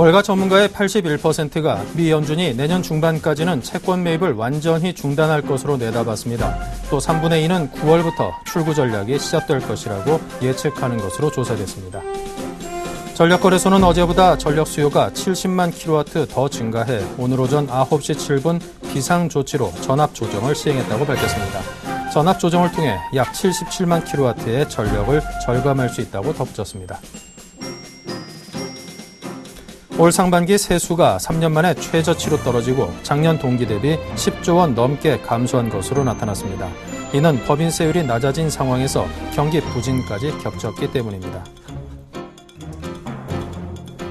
월가 전문가의 81%가 미 연준이 내년 중반까지는 채권 매입을 완전히 중단할 것으로 내다봤습니다. 또 3분의 2는 9월부터 출구 전략이 시작될 것이라고 예측하는 것으로 조사됐습니다. 전력거래소는 어제보다 전력 수요가 70만 킬로와트 더 증가해 오늘 오전 9시 7분 비상조치로 전압 조정을 시행했다고 밝혔습니다. 전압 조정을 통해 약 77만 킬로와트의 전력을 절감할 수 있다고 덧붙였습니다. 올 상반기 세수가 3년 만에 최저치로 떨어지고 작년 동기 대비 10조 원 넘게 감소한 것으로 나타났습니다. 이는 법인세율이 낮아진 상황에서 경기 부진까지 겹쳤기 때문입니다.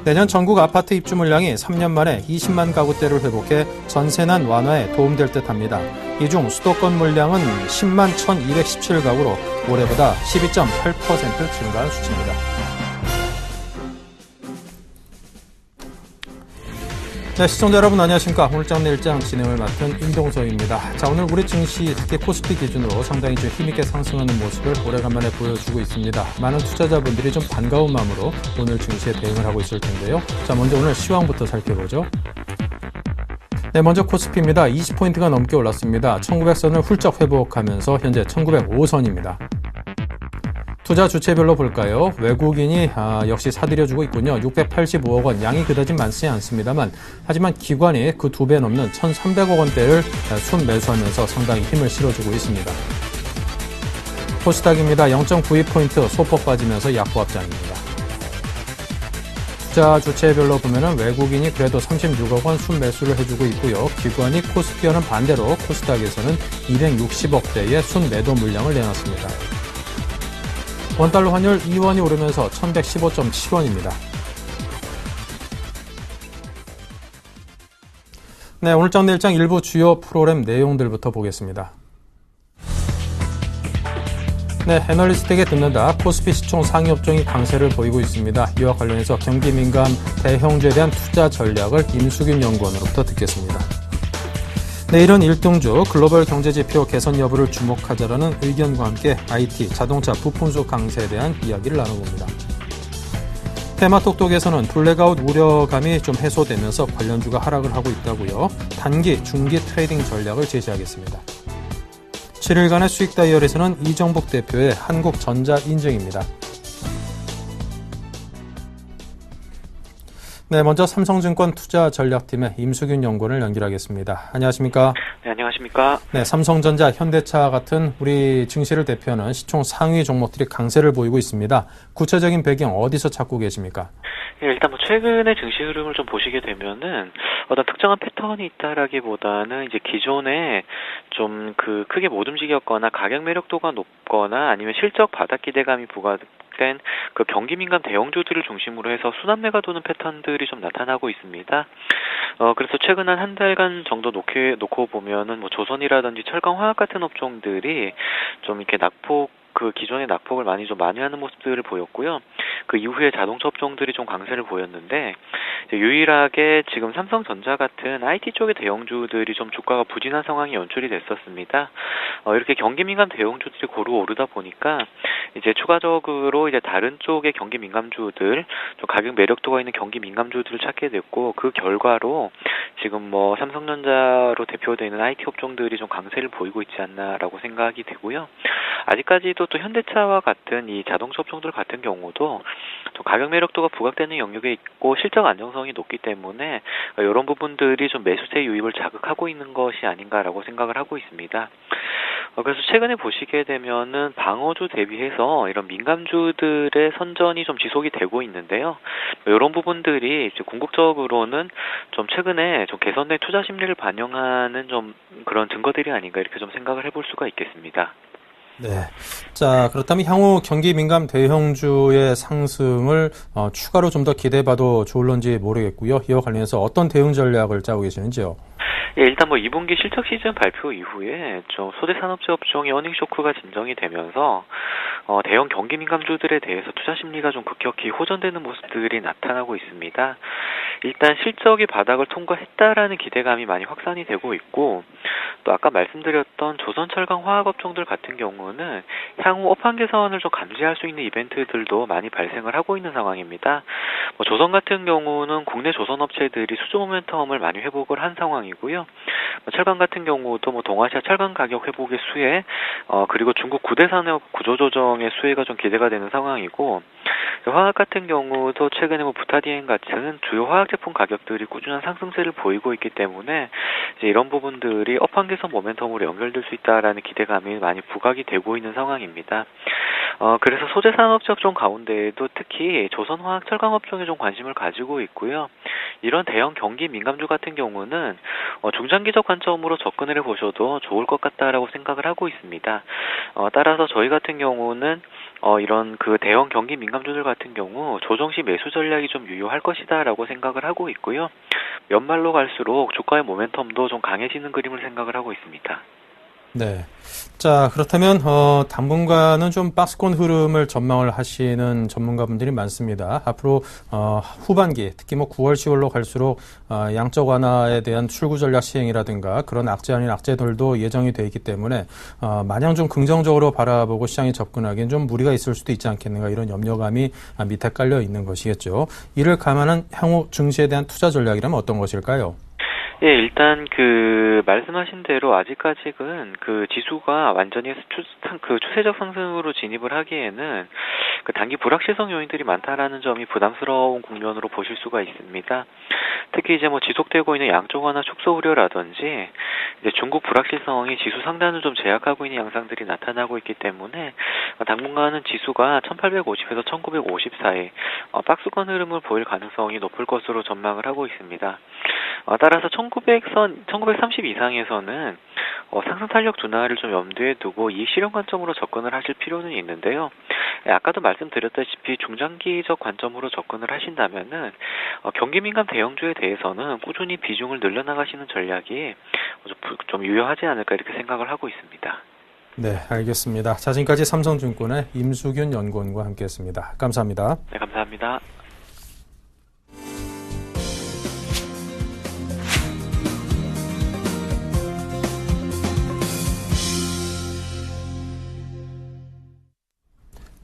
내년 전국 아파트 입주 물량이 3년 만에 20만 가구대를 회복해 전세난 완화에 도움될 듯합니다. 이 중 수도권 물량은 10만 1,217가구로 올해보다 12.8% 증가한 수치입니다. 네, 시청자 여러분 안녕하십니까. 오늘장 내일장 진행을 맡은 임동서입니다. 자, 오늘 우리 증시 특히 코스피 기준으로 상당히 좀 힘있게 상승하는 모습을 오래간만에 보여주고 있습니다. 많은 투자자분들이 좀 반가운 마음으로 오늘 증시에 대응을 하고 있을 텐데요. 자, 먼저 오늘 시황부터 살펴보죠. 네, 먼저 코스피입니다. 20포인트가 넘게 올랐습니다. 1900선을 훌쩍 회복하면서 현재 1905선입니다. 투자 주체별로 볼까요? 외국인이 역시 사들여주고 있군요. 685억 원, 양이 그다지 많지 않습니다만 하지만 기관이 그 2배 넘는 1,300억 원대를 순매수하면서 상당히 힘을 실어주고 있습니다. 코스닥입니다. 0.92포인트 소폭 빠지면서 약보합장입니다. 투자 주체별로 보면은 외국인이 그래도 36억 원 순매수를 해주고 있고요. 기관이 코스피와는 반대로 코스닥에서는 260억대의 순매도 물량을 내놨습니다. 원달러 환율 2원이 오르면서 1115.7원입니다. 네, 오늘장 내일장 일부 주요 프로그램 내용들부터 보겠습니다. 네, 애널리스트에게 듣는다. 코스피 시총 상위 업종이 강세를 보이고 있습니다. 이와 관련해서 경기 민감 대형주에 대한 투자 전략을 임수균 연구원으로부터 듣겠습니다. 내일은 1등주 글로벌 경제지표 개선 여부를 주목하자라는 의견과 함께 IT, 자동차, 부품수 강세에 대한 이야기를 나눠봅니다. 테마톡톡에서는 블랙아웃 우려감이 좀 해소되면서 관련주가 하락을 하고 있다고요. 단기, 중기 트레이딩 전략을 제시하겠습니다. 7일간의 수익 다이얼에서는 이정복 대표의 한국전자 인증입니다. 네, 먼저 삼성증권 투자전략팀의 임수균 연구원을 연결하겠습니다. 안녕하십니까? 네, 안녕하십니까? 네, 삼성전자, 현대차 같은 우리 증시를 대표하는 시총 상위 종목들이 강세를 보이고 있습니다. 구체적인 배경 어디서 찾고 계십니까? 예, 일단 최근의 증시 흐름을 좀 보시게 되면은 어떤 특정한 패턴이 있다라기보다는 이제 기존에 좀 크게 못 움직였거나 가격 매력도가 높거나 아니면 실적 바닥 기대감이 부과된 그 경기 민감 대형주들을 중심으로 해서 순환매가 도는 패턴들이 좀 나타나고 있습니다. 그래서 최근 한 달간 정도 놓고 보면은 조선이라든지 철강 화학 같은 업종들이 좀 이렇게 기존의 낙폭을 많이 하는 모습들을 보였고요. 그 이후에 자동차 업종들이 좀 강세를 보였는데, 유일하게 지금 삼성전자 같은 IT 쪽의 대형주들이 좀 주가가 부진한 상황이 연출이 됐었습니다. 이렇게 경기 민감 대형주들이 고루 오르다 보니까, 이제 추가적으로 이제 다른 쪽의 경기 민감주들, 좀 가격 매력도가 있는 경기 민감주들을 찾게 됐고, 그 결과로 지금 삼성전자로 대표되는 IT 업종들이 좀 강세를 보이고 있지 않나라고 생각이 되고요. 아직까지도 또 현대차와 같은 이 자동차 업종들 같은 경우도 좀 가격 매력도가 부각되는 영역에 있고 실적 안정성이 높기 때문에 이런 부분들이 좀 매수세 유입을 자극하고 있는 것이 아닌가라고 생각을 하고 있습니다. 그래서 최근에 보시게 되면은 방어주 대비해서 이런 민감주들의 선전이 좀 지속이 되고 있는데요. 이런 부분들이 이제 궁극적으로는 좀 최근에 좀 개선된 투자 심리를 반영하는 좀 그런 증거들이 아닌가 이렇게 좀 생각을 해볼 수가 있겠습니다. 네. 자, 그렇다면 향후 경기 민감 대형주의 상승을 추가로 좀 더 기대해봐도 좋을런지 모르겠고요. 이와 관련해서 어떤 대응 전략을 짜고 계시는지요? 예, 일단 2분기 실적 시즌 발표 이후에 좀 소재 산업재 업종의 어닝 쇼크가 진정이 되면서 대형 경기 민감주들에 대해서 투자 심리가 좀 급격히 호전되는 모습들이 나타나고 있습니다. 일단 실적이 바닥을 통과했다라는 기대감이 많이 확산이 되고 있고, 또 아까 말씀드렸던 조선철강화학업종들 같은 경우는 향후 업황 개선을 좀 감지할 수 있는 이벤트들도 많이 발생을 하고 있는 상황입니다. 조선 같은 경우는 국내 조선업체들이 수주 모멘텀을 많이 회복을 한 상황이고요. 철강 같은 경우도 동아시아 철강 가격 회복의 수혜, 그리고 중국 구대산업 구조조정의 수혜가 좀 기대가 되는 상황이고, 화학 같은 경우도 최근에 부타디엔 같은 주요 화학 제품 가격들이 꾸준한 상승세를 보이고 있기 때문에 이제 이런 부분들이 업황 개선 모멘텀으로 연결될 수 있다라는 기대감이 많이 부각이 되고 있는 상황입니다. 그래서 소재 산업업종 가운데에도 특히 조선화학 철강업종에 좀 관심을 가지고 있고요. 이런 대형 경기 민감주 같은 경우는 중장기적 관점으로 접근을 해보셔도 좋을 것 같다라고 생각을 하고 있습니다. 따라서 저희 같은 경우는 이런 그 대형 경기 민감주들 같은 경우 조정시 매수 전략이 좀 유효할 것이다라고 생각을 하고 있고요. 연말로 갈수록 주가의 모멘텀도 좀 강해지는 그림을 생각을 하고 있습니다. 네. 자, 그렇다면, 당분간은 좀 박스권 흐름을 전망을 하시는 전문가분들이 많습니다. 앞으로, 후반기, 특히 9월, 10월로 갈수록, 양적 완화에 대한 출구 전략 시행이라든가 그런 악재 아닌 악재들도 예정이 되어 있기 때문에, 마냥 좀 긍정적으로 바라보고 시장에 접근하기엔 좀 무리가 있을 수도 있지 않겠는가 이런 염려감이 밑에 깔려 있는 것이겠죠. 이를 감안한 향후 증시에 대한 투자 전략이라면 어떤 것일까요? 예, 일단 말씀하신 대로 아직까지는 지수가 완전히 추세적 상승으로 진입을 하기에는 단기 불확실성 요인들이 많다라는 점이 부담스러운 국면으로 보실 수가 있습니다. 특히 이제 지속되고 있는 양적 완화 축소 우려라든지 이제 중국 불확실성이 지수 상단을 좀 제약하고 있는 양상들이 나타나고 있기 때문에 당분간은 지수가 1850에서 1950 사이 박스권 흐름을 보일 가능성이 높을 것으로 전망을 하고 있습니다. 따라서 1930 이상에서는 상승 탄력 둔화를 좀 염두에 두고 이익 실현 관점으로 접근을 하실 필요는 있는데요. 아까도 말씀드렸다시피 중장기적 관점으로 접근을 하신다면은 경기 민감 대형주에 대해서는 꾸준히 비중을 늘려나가시는 전략이 좀 유효하지 않을까 이렇게 생각을 하고 있습니다. 네, 알겠습니다. 자, 지금까지 삼성증권의 임수균 연구원과 함께했습니다. 감사합니다. 네, 감사합니다.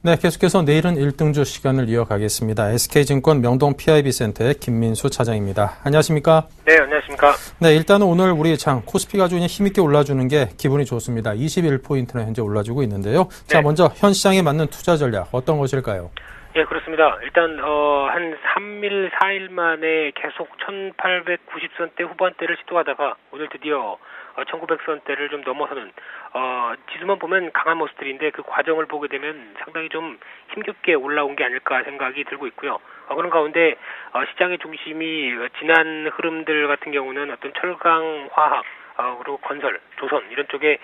네, 계속해서 내일은 1등주 시간을 이어가겠습니다. SK증권 명동 PIB센터의 김민수 차장입니다. 안녕하십니까? 네, 안녕하십니까? 네, 일단은 오늘 우리 장 코스피가 아주 힘있게 올라주는 게 기분이 좋습니다. 21포인트나 현재 올라주고 있는데요. 자, 네. 먼저 현 시장에 맞는 투자 전략 어떤 것일까요? 예, 그렇습니다. 일단 한 3일, 4일 만에 계속 1890선대 후반대를 시도하다가 오늘 드디어 1900선대를 좀 넘어서는 지수만 보면 강한 모습들인데 그 과정을 보게 되면 상당히 좀 힘겹게 올라온 게 아닐까 생각이 들고 있고요. 그런 가운데 시장의 중심이 지난 흐름들 같은 경우는 어떤 철강, 화학, 그리고 건설, 조선 이런 쪽에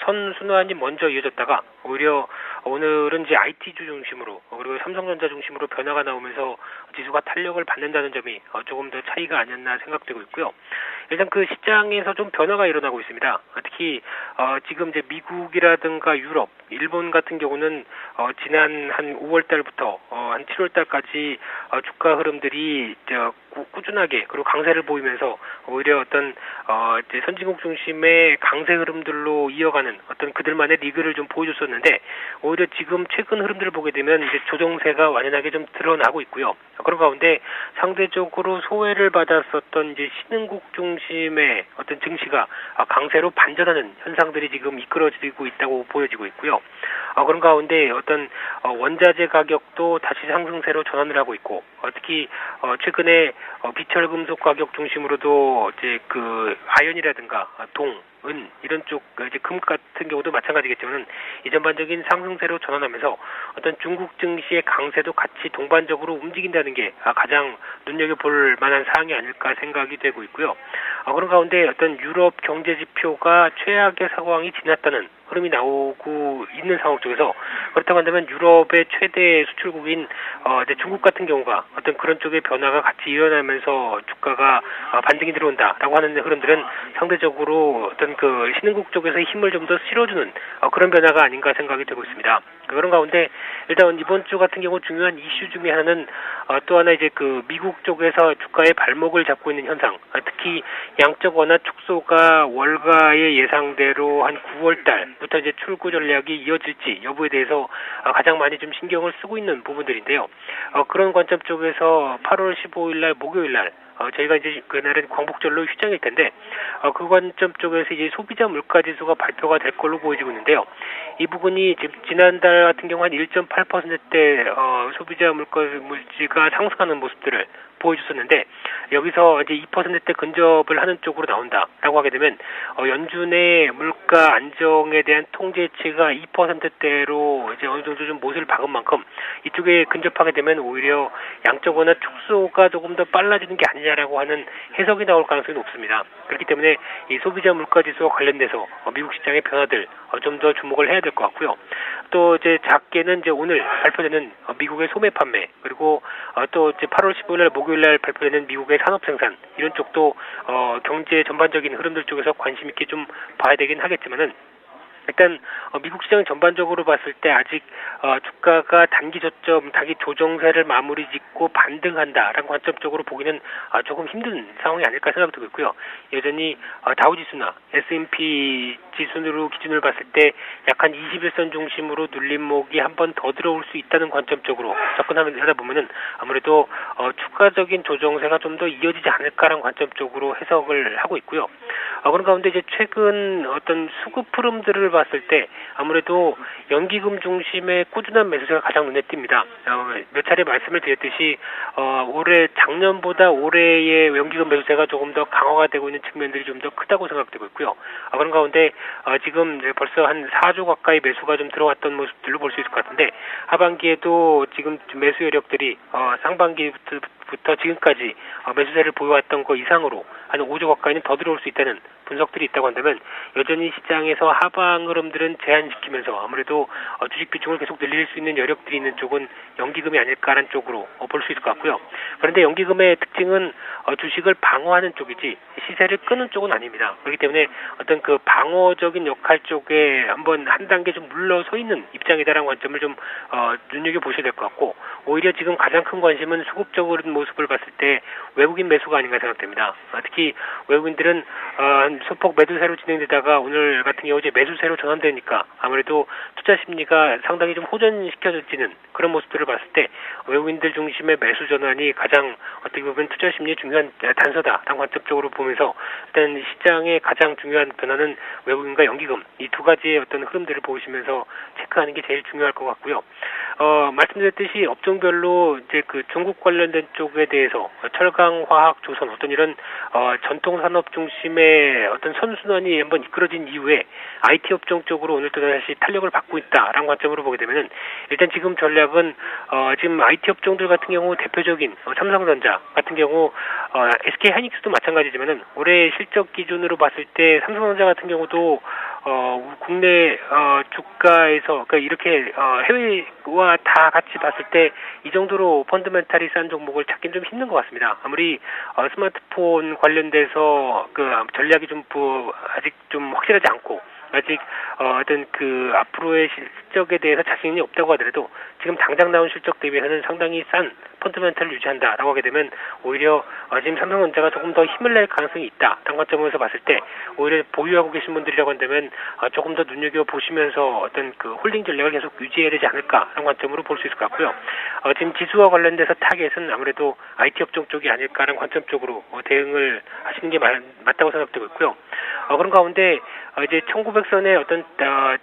선순환이 먼저 이어졌다가 오히려 오늘은 이제 IT주 중심으로 그리고 삼성전자 중심으로 변화가 나오면서 지수가 탄력을 받는다는 점이 조금 더 차이가 아니었나 생각되고 있고요. 일단 그 시장에서 좀 변화가 일어나고 있습니다. 특히 지금 이제 미국이라든가 유럽, 일본 같은 경우는 지난 한 5월 달부터 한 7월 달까지 주가 흐름들이 꾸준하게 그리고 강세를 보이면서 오히려 어떤 이제 선진국 중심의 강세 흐름들로 이어가는 어떤 그들만의 리그를 좀 보여줬었는데 오히려 지금 최근 흐름들을 보게 되면 이제 조정세가 완연하게 좀 드러나고 있고요. 그런 가운데 상대적으로 소외를 받았었던 이제 신흥국 중심의 어떤 증시가 강세로 반전하는 현상들이 지금 이끌어지고 있다고 보여지고 있고요. 그런 가운데 어떤 원자재 가격도 다시 상승세로 전환을 하고 있고 특히 최근에 비철 금속 가격 중심으로도 이제 아연이라든가 동, 은 이런 쪽 이제 금 같은 경우도 마찬가지겠지만 이 전반적인 상승세로 전환하면서 어떤 중국 증시의 강세도 같이 동반적으로 움직인다는 게 가장 눈여겨볼 만한 사항이 아닐까 생각이 되고 있고요. 그런 가운데 어떤 유럽 경제 지표가 최악의 상황이 지났다는 흐름이 나오고 있는 상황 쪽에서 그렇다고 한다면 유럽의 최대 수출국인 이제 중국 같은 경우가 어떤 그런 쪽의 변화가 같이 일어나면서 주가가 반등이 들어온다라고 하는 흐름들은 상대적으로 어떤 신흥국 쪽에서 힘을 좀 더 실어주는 그런 변화가 아닌가 생각이 되고 있습니다. 그런 가운데 일단 이번 주 같은 경우 중요한 이슈 중에 하나는 또 하나 이제 그 미국 쪽에서 주가의 발목을 잡고 있는 현상, 특히 양적 완화 축소가 월가의 예상대로 한 9월 달부터 이제 출구 전략이 이어질지 여부에 대해서 가장 많이 좀 신경을 쓰고 있는 부분들인데요. 그런 관점 쪽에서 8월 15일 날 목요일 날 저희가 이제 그날은 광복절로 휴장일 텐데 그 관점 쪽에서 이제 소비자 물가 지수가 발표가 될 걸로 보여지고 있는데요. 이 부분이 지난달 같은 경우 한 1.8%대 소비자 물가지가 상승하는 모습들을 보여줬었는데 여기서 이제 2%대 근접을 하는 쪽으로 나온다라고 하게 되면 연준의 물가 안정에 대한 통제치가 2%대로 이제 어느 정도 좀 못을 박은 만큼 이쪽에 근접하게 되면 오히려 양적 완화 축소가 조금 더 빨라지는 게 아니냐라고 하는 해석이 나올 가능성이 높습니다. 그렇기 때문에 이 소비자 물가 지수와 관련돼서 미국 시장의 변화들 좀 더 주목을 해야 될 것 같고요. 또 이제 작게는 이제 오늘 발표되는 미국의 소매 판매 그리고 또 이제 8월 15일 날 목요일 날 발표되는 미국의 산업 생산 이런 쪽도 경제 전반적인 흐름들 쪽에서 관심 있게 좀 봐야 되긴 하겠지만은 일단 미국 시장 전반적으로 봤을 때 아직 주가가 단기 저점, 단기 조정세를 마무리 짓고 반등한다라는 관점적으로 보기는 조금 힘든 상황이 아닐까 생각이 들고 있고요. 여전히 다우지수나 S&P 지수로 기준을 봤을 때 약간 21선 중심으로 눌림목이 한 번 더 들어올 수 있다는 관점적으로 접근하다 보면은 아무래도 추가적인 조정세가 좀 더 이어지지 않을까라는 관점적으로 해석을 하고 있고요. 그런 가운데 이제 최근 어떤 수급 흐름들을 봤을 때 아무래도 연기금 중심의 꾸준한 매수세가 가장 눈에 띕니다. 몇 차례 말씀을 드렸듯이 올해 작년보다 올해의 연기금 매수세가 조금 더 강화가 되고 있는 측면들이 좀 더 크다고 생각되고 있고요. 그런 가운데 지금 벌써 한 4조 가까이 매수가 좀 들어왔던 모습들로 볼 수 있을 것 같은데 하반기에도 지금 매수 여력들이 상반기부터 지금까지 매수세를 보여왔던 거 이상으로 한 5조 가까이는 더 들어올 수 있다는 분석들이 있다고 한다면 여전히 시장에서 하방 흐름들은 제한시키면서 아무래도 주식 비중을 계속 늘릴 수 있는 여력들이 있는 쪽은 연기금이 아닐까라는 쪽으로 볼 수 있을 것 같고요. 그런데 연기금의 특징은 주식을 방어하는 쪽이지 시세를 끄는 쪽은 아닙니다. 그렇기 때문에 어떤 그 방어적인 역할 쪽에 한번 한 단계 좀 물러서 있는 입장이다라는 관점을 좀 눈여겨보셔야 될 것 같고 오히려 지금 가장 큰 관심은 수급적인 모습을 봤을 때 외국인 매수가 아닌가 생각됩니다. 특히 외국인들은 소폭 매도세로 진행되다가 오늘 같은 경우 이제 매수세로 전환되니까 아무래도 투자 심리가 상당히 좀 호전시켜지는 그런 모습들을 봤을 때 외국인들 중심의 매수 전환이 가장 어떻게 보면 투자 심리의 중요한 단서다라는 관점적으로 보면서 일단 시장의 가장 중요한 변화는 외국인과 연기금 이 두 가지의 어떤 흐름들을 보시면서 체크하는 게 제일 중요할 것 같고요. 말씀드렸듯이 업종별로 이제 그 중국 관련된 쪽에 대해서 철강, 화학, 조선 어떤 이런 전통 산업 중심의 어떤 선순환이 한번 이끌어진 이후에 IT 업종 쪽으로 오늘 또 다시 탄력을 받고 있다라는 관점으로 보게 되면은 일단 지금 전략은 지금 IT 업종들 같은 경우 대표적인 삼성전자 같은 경우 SK 하이닉스도 마찬가지지만은 올해 실적 기준으로 봤을 때 삼성전자 같은 경우도 국내 주가에서 그러니까 이렇게 해외와 다 같이 봤을 때 이 정도로 펀더멘탈이 싼 종목을 찾기는 좀 힘든 것 같습니다. 아무리 스마트폰 관련돼서 그 전략이 좀 아직 좀 확실하지 않고 아직 어떤 그 앞으로의 실적에 대해서 자신이 없다고 하더라도 지금 당장 나온 실적 대비해서는 상당히 싼 펀더멘탈을 유지한다라고 하게 되면 오히려 지금 삼성전자가 조금 더 힘을 낼 가능성이 있다. 단 관점에서 봤을 때 오히려 보유하고 계신 분들이라고 한다면 조금 더 눈여겨보시면서 어떤 그 홀딩 전략을 계속 유지해야 되지 않을까라는 관점으로 볼 수 있을 것 같고요. 지금 지수와 관련돼서 타겟은 아무래도 IT 업종 쪽이 아닐까라는 관점 쪽으로 대응을 하시는 게 맞다고 생각되고 있고요. 그런 가운데 이제 1900선의 어떤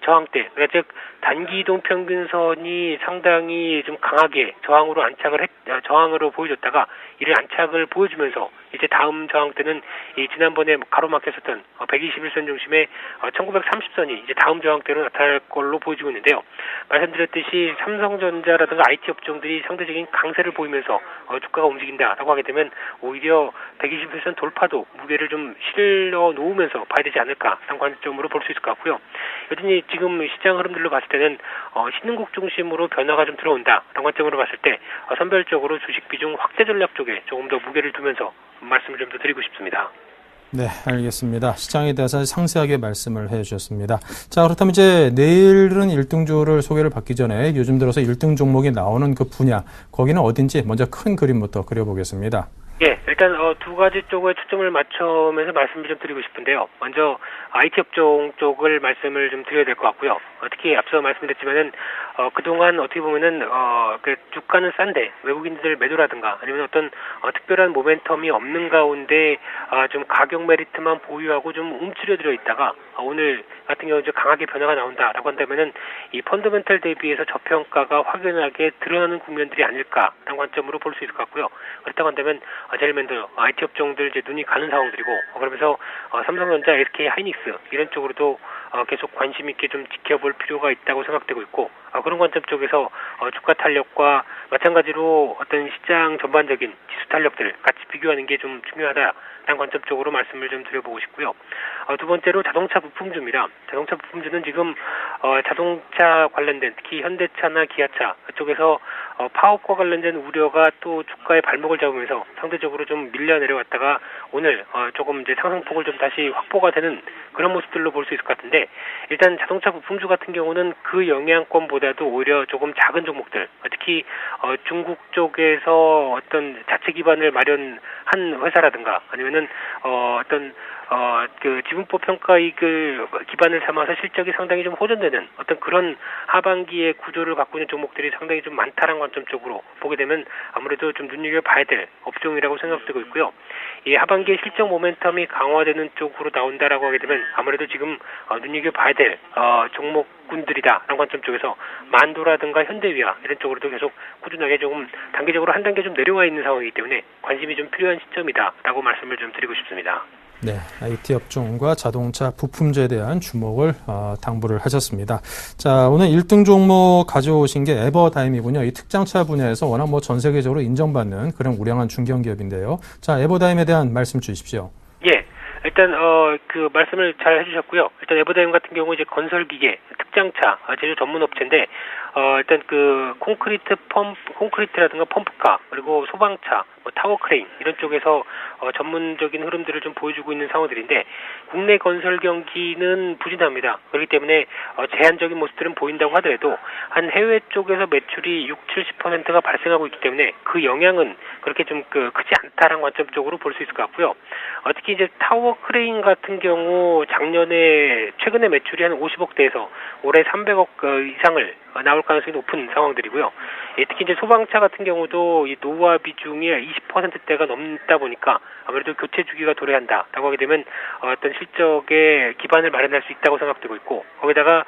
저항대, 그러니까 즉 단기 이동 평균선이 상당히 좀 강하게 저항으로 보여줬다가 이를 안착을 보여주면서 이제 다음 저항대는 이 지난번에 가로막혔었던 121선 중심의 1930선이 이제 다음 저항대로 나타날 걸로 보여지고 있는데요. 말씀드렸듯이 삼성전자라든가 IT 업종들이 상대적인 강세를 보이면서 주가가 움직인다라고 하게 되면 오히려 121선 돌파도 무게를 좀 실어 놓으면서 봐야 되지 않을까 라는 관점으로 볼 수 있을 것 같고요. 여전히 지금 시장 흐름들로 봤을 때는 신흥국 중심으로 변화가 좀 들어온다라는 관점으로 봤을 때 선별적으로 주식 비중 확대 전략 쪽에 조금 더 무게를 두면서 말씀을 좀 더 드리고 싶습니다. 네, 알겠습니다. 시장에 대해서 상세하게 말씀을 해주셨습니다. 자, 그렇다면 이제 내일은 1등주를 소개를 받기 전에 요즘 들어서 1등 종목이 나오는 그 분야, 거기는 어딘지 먼저 큰 그림부터 그려보겠습니다. 예, 일단 두 가지 쪽에 초점을 맞추면서 말씀을 좀 드리고 싶은데요. 먼저 IT 업종 쪽을 말씀을 좀 드려야 될 것 같고요. 특히 앞서 말씀드렸지만은 그동안 어떻게 보면은 그 주가는 싼데 외국인들 매도라든가 아니면 어떤 특별한 모멘텀이 없는 가운데 좀 가격 메리트만 보유하고 좀 움츠려들어 있다가 오늘 같은 경우 이제 강하게 변화가 나온다라고 한다면은 이 펀더멘탈 대비해서 저평가가 확연하게 드러나는 국면들이 아닐까라는 관점으로 볼 수 있을 것 같고요. 그렇다고 한다면 제일 먼저 IT 업종들 이제 눈이 가는 상황들이고 그러면서 삼성전자, SK 하이닉스 이런 쪽으로도 계속 관심 있게 좀 지켜볼 필요가 있다고 생각되고 있고 그런 관점 쪽에서 주가 탄력과 마찬가지로 어떤 시장 전반적인 지수 탄력들을 같이 비교하는 게 좀 중요하다라는 관점 쪽으로 말씀을 좀 드려보고 싶고요. 두 번째로 자동차 부품주입니다. 자동차 부품주는 지금 자동차 관련된 특히 현대차나 기아차 쪽에서 파업과 관련된 우려가 또 주가의 발목을 잡으면서 상대적으로 좀 밀려 내려왔다가 오늘 조금 이제 상승폭을 좀 다시 확보가 되는 그런 모습들로 볼 수 있을 것 같은데 일단 자동차 부품주 같은 경우는 그 영향권보다도 오히려 조금 작은 종목들 특히 중국 쪽에서 어떤 자체 기반을 마련한 회사라든가 아니면은 어떤 그 지분법 평가이익을 기반을 삼아서 실적이 상당히 좀 호전되는 어떤 그런 하반기의 구조를 갖고 있는 종목들이 상당히 좀 많다는 관점 쪽으로 보게 되면 아무래도 좀 눈여겨봐야 될 업종이라고 생각되고 있고요. 이 하반기에 실적 모멘텀이 강화되는 쪽으로 나온다라고 하게 되면 아무래도 지금 눈여겨봐야 될 종목군들이다라는 관점 쪽에서 만도라든가 현대위아 이런 쪽으로도 계속 꾸준하게 조금 단계적으로 한 단계 좀 내려와 있는 상황이기 때문에 관심이 좀 필요한 시점이다라고 말씀을 좀 드리고 싶습니다. 네, IT 업종과 자동차 부품주에 대한 주목을 당부를 하셨습니다. 자, 오늘 1등 종목 가져오신 게 에버다임이군요. 이 특장차 분야에서 워낙 뭐 전 세계적으로 인정받는 그런 우량한 중견기업인데요. 자, 에버다임에 대한 말씀 주십시오. 예. 일단 그 말씀을 잘 해주셨고요. 일단 에버다임 같은 경우 이제 건설기계, 특장차 제조 전문 업체인데 일단 그 콘크리트라든가 펌프카 그리고 소방차, 타워 크레인 이런 쪽에서 전문적인 흐름들을 좀 보여주고 있는 상황들인데 국내 건설 경기는 부진합니다. 그렇기 때문에 제한적인 모습들은 보인다고 하더라도 한 해외 쪽에서 매출이 60-70%가 발생하고 있기 때문에 그 영향은 그렇게 좀 크지 않다라는 관점 쪽으로 볼 수 있을 것 같고요. 특히 이제 타워 크레인 같은 경우 최근에 매출이 한 50억대에서 올해 300억 이상을 나올 가능성이 높은 상황들이고요. 특히 이제 소방차 같은 경우도 이 노후화 비중이 20%대가 넘다 보니까 아무래도 교체 주기가 도래한다라고 하게 되면 어떤 실적의 기반을 마련할 수 있다고 생각되고 있고 거기다가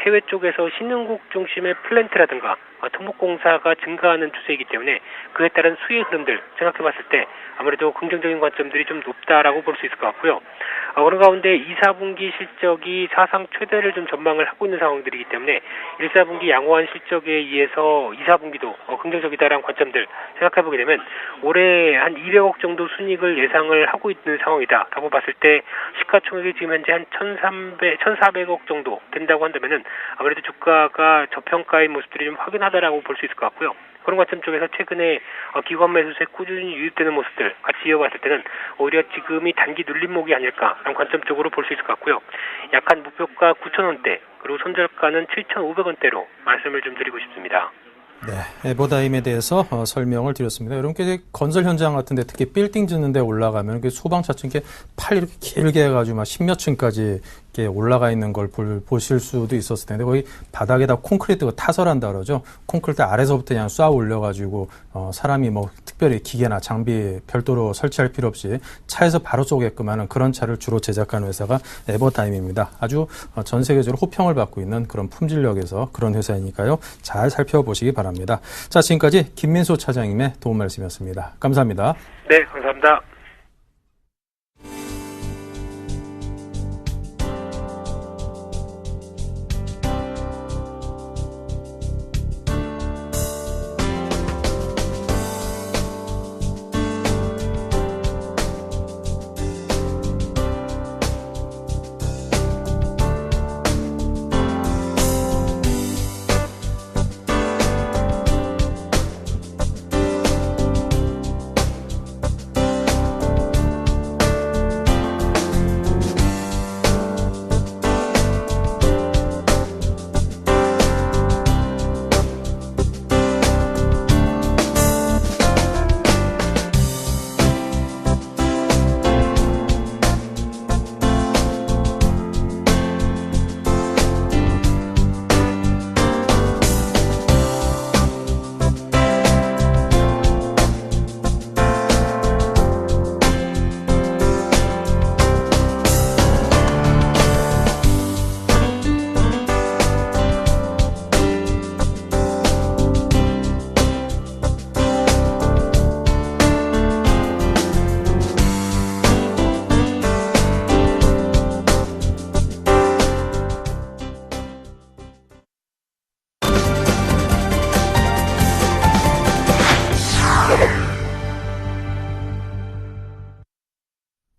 해외 쪽에서 신흥국 중심의 플랜트라든가 토목공사가 증가하는 추세이기 때문에 그에 따른 수혜 흐름들 생각해봤을 때 아무래도 긍정적인 관점들이 좀 높다라고 볼 수 있을 것 같고요. 그런 가운데 2, 4분기 실적이 사상 최대를 좀 전망을 하고 있는 상황들이기 때문에 1, 4분기 양호한 실적에 의해서 2, 4분기도 긍정적이다라는 관점들 생각해보게 되면 올해 한 200억 정도 순이익을 예상을 하고 있는 상황이다라고 봤을 때 시가총액이 지금 현재 한 1,400억 정도 된다고 한다면은 아무래도 주가가 저평가의 모습들이 좀 확연하다라고 볼 수 있을 것 같고요. 그런 관점 쪽에서 최근에 기관 매수세 꾸준히 유입되는 모습들 같이 이어봤을 때는 오히려 지금이 단기 눌림목이 아닐까라는 관점 쪽으로 볼 수 있을 것 같고요. 약한 목표가 9,000원대 그리고 손절가는 7,500원대로 말씀을 좀 드리고 싶습니다. 네, 에버다임에 대해서 설명을 드렸습니다. 여러분께 건설 현장 같은데 특히 빌딩 짓는데 올라가면 소방차층 팔 이렇게 길게 해가지고 막 10몇 층까지 이렇게 올라가 있는 걸 보실 수도 있었을 텐데 거기 바닥에다 콘크리트가 타설한다 그러죠. 콘크리트 아래서부터 그냥 쏴 올려가지고 사람이 뭐 특별히 기계나 장비 별도로 설치할 필요 없이 차에서 바로 쏘게끔 하는 그런 차를 주로 제작하는 회사가 에버다임입니다. 아주 전 세계적으로 호평을 받고 있는 그런 품질력에서 그런 회사이니까요. 잘 살펴보시기 바랍니다. 자, 지금까지 김민수 차장님의 도움 말씀이었습니다. 감사합니다. 네, 감사합니다.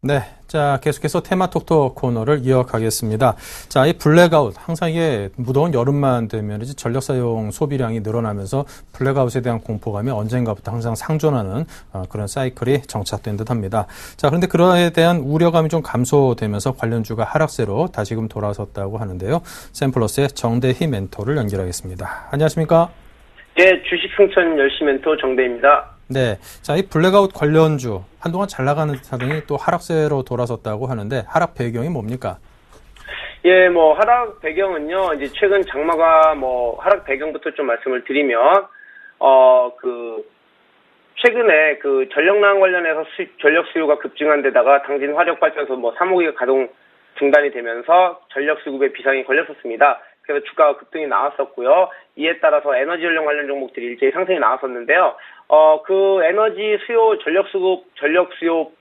네, 자 계속해서 테마톡톡 코너를 이어가겠습니다. 자, 이 블랙아웃 항상 이게 무더운 여름만 되면 이제 전력 사용 소비량이 늘어나면서 블랙아웃에 대한 공포감이 언젠가부터 항상 상존하는 그런 사이클이 정착된 듯합니다. 자, 그런데 그러에 대한 우려감이 좀 감소되면서 관련주가 하락세로 다시금 돌아섰다고 하는데요. 샘플러스의 정대희 멘토를 연결하겠습니다. 안녕하십니까? 예, 주식 승천 열심히 멘토 정대입니다. 네. 자, 이 블랙아웃 관련주, 한동안 잘 나가는 듯하더니 또 하락세로 돌아섰다고 하는데, 하락 배경이 뭡니까? 예, 하락 배경은요, 이제 최근 장마가 하락 배경부터 좀 말씀을 드리면, 최근에 전력난 관련해서 전력 수요가 급증한 데다가 당진 화력발전소 3호기가 가동 중단이 되면서 전력 수급에 비상이 걸렸었습니다. 그래서 주가가 급등이 나왔었고요. 이에 따라서 에너지 전력 관련 종목들이 일제히 상승이 나왔었는데요. 에너지 수요, 전력 수요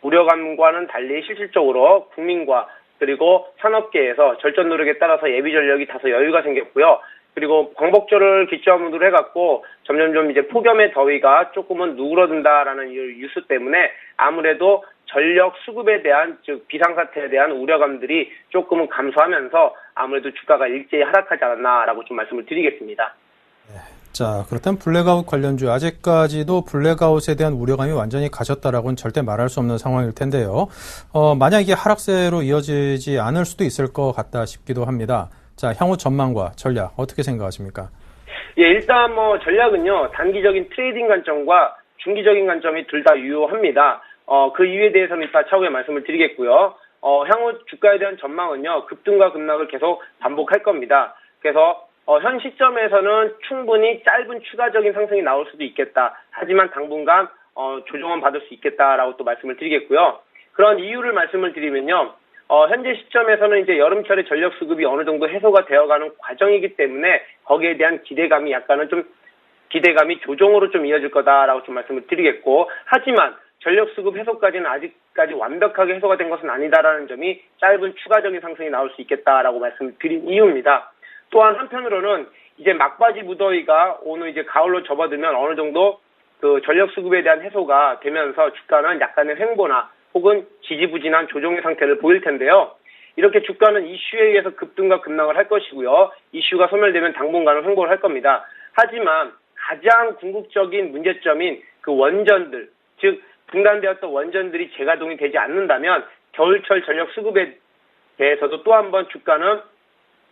우려감과는 달리 실질적으로 국민과 그리고 산업계에서 절전 노력에 따라서 예비 전력이 다소 여유가 생겼고요. 그리고 광복절을 기점으로 해갖고 점점점 이제 폭염의 더위가 조금은 누그러든다라는 뉴스 때문에 아무래도 전력 수급에 대한, 즉 비상사태에 대한 우려감들이 조금은 감소하면서 아무래도 주가가 일제히 하락하지 않았나라고 좀 말씀을 드리겠습니다. 네. 자, 그렇다면 블랙아웃 관련주, 아직까지도 블랙아웃에 대한 우려감이 완전히 가셨다라고는 절대 말할 수 없는 상황일 텐데요. 만약 이게 하락세로 이어지지 않을 수도 있을 것 같다 싶기도 합니다. 자, 향후 전망과 전략 어떻게 생각하십니까? 예, 일단 전략은요, 단기적인 트레이딩 관점과 중기적인 관점이 둘 다 유효합니다. 그 이유에 대해서는 이따 차후에 말씀을 드리겠고요. 향후 주가에 대한 전망은요, 급등과 급락을 계속 반복할 겁니다. 그래서 현 시점에서는 충분히 짧은 추가적인 상승이 나올 수도 있겠다. 하지만 당분간 조정은 받을 수 있겠다라고 또 말씀을 드리겠고요. 그런 이유를 말씀을 드리면요. 현재 시점에서는 이제 여름철에 전력 수급이 어느 정도 해소가 되어가는 과정이기 때문에 거기에 대한 기대감이 기대감이 조정으로 좀 이어질 거다라고 좀 말씀을 드리겠고, 하지만 전력 수급 해소까지는 아직까지 완벽하게 해소가 된 것은 아니다라는 점이 짧은 추가적인 상승이 나올 수 있겠다라고 말씀을 드린 이유입니다. 또한 한편으로는 이제 막바지 무더위가 오늘 이제 가을로 접어들면 어느 정도 전력 수급에 대한 해소가 되면서 주가는 약간의 횡보나 혹은 지지부진한 조정의 상태를 보일 텐데요. 이렇게 주가는 이슈에 의해서 급등과 급락을 할 것이고요. 이슈가 소멸되면 당분간은 횡보를 할 겁니다. 하지만 가장 궁극적인 문제점인 원전들, 즉 중단되었던 원전들이 재가동이 되지 않는다면 겨울철 전력 수급에 대해서도 또 한 번 주가는